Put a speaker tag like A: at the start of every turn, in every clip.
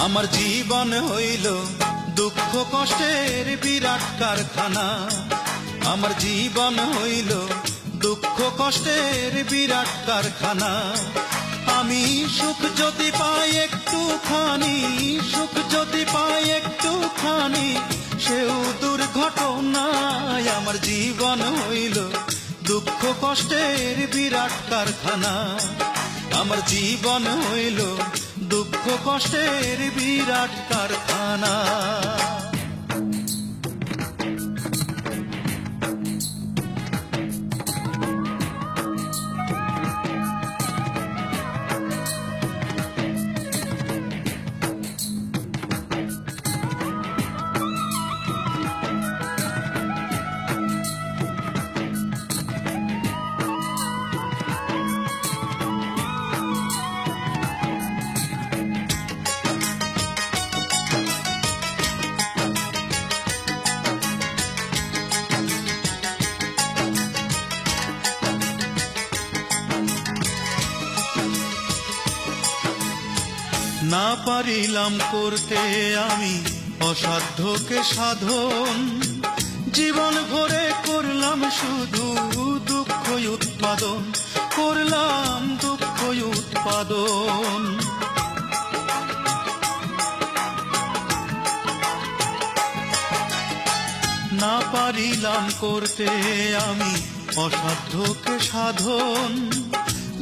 A: আমার জীবন হইল দুঃখ কষ্টের বিরাট কারখানা। আমার জীবন হইল দুঃখ কষ্টের বিরাট কারখানা। আমি সুখ যদি পাই একটুখানি, সুখ যদি পাই একটুখানি, সেও দুর্ঘটনায়। আমার জীবন হইল দুঃখ কষ্টের বিরাট কারখানা। আমার জীবন হইল দুঃখ কষ্টের বিরাট কারখানা। না পারিলাম করতে আমি অসাধ্যকে সাধন, জীবন ভরে করলাম শুধু দুঃখ উৎপাদন, করলাম দুঃখ উৎপাদন। না পারিলাম করতে আমি অসাধ্যকে সাধন,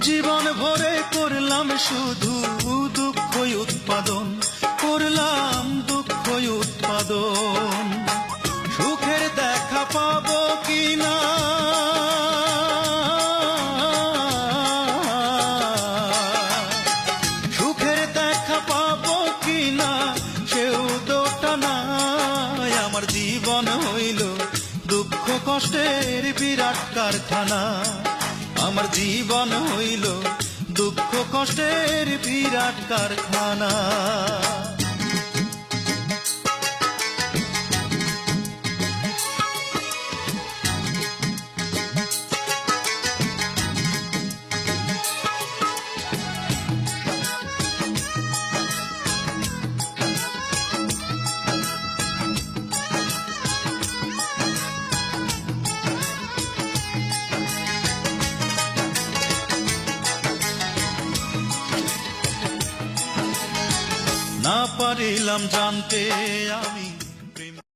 A: জীবন ভরে করলাম শুধু দুঃখ উৎপাদন, করলাম দুঃখ উৎপাদন। সুখের দেখা পাবো কিনা, সুখের দেখা পাবো কিনা, সেও দোটা নাই। আমার জীবন হইল দুঃখ কষ্টের বিরাট কারখানা। আমার জীবন হইল দুঃখ কষ্টের বিরাট কারখানা। না পারিলাম জানতে আমি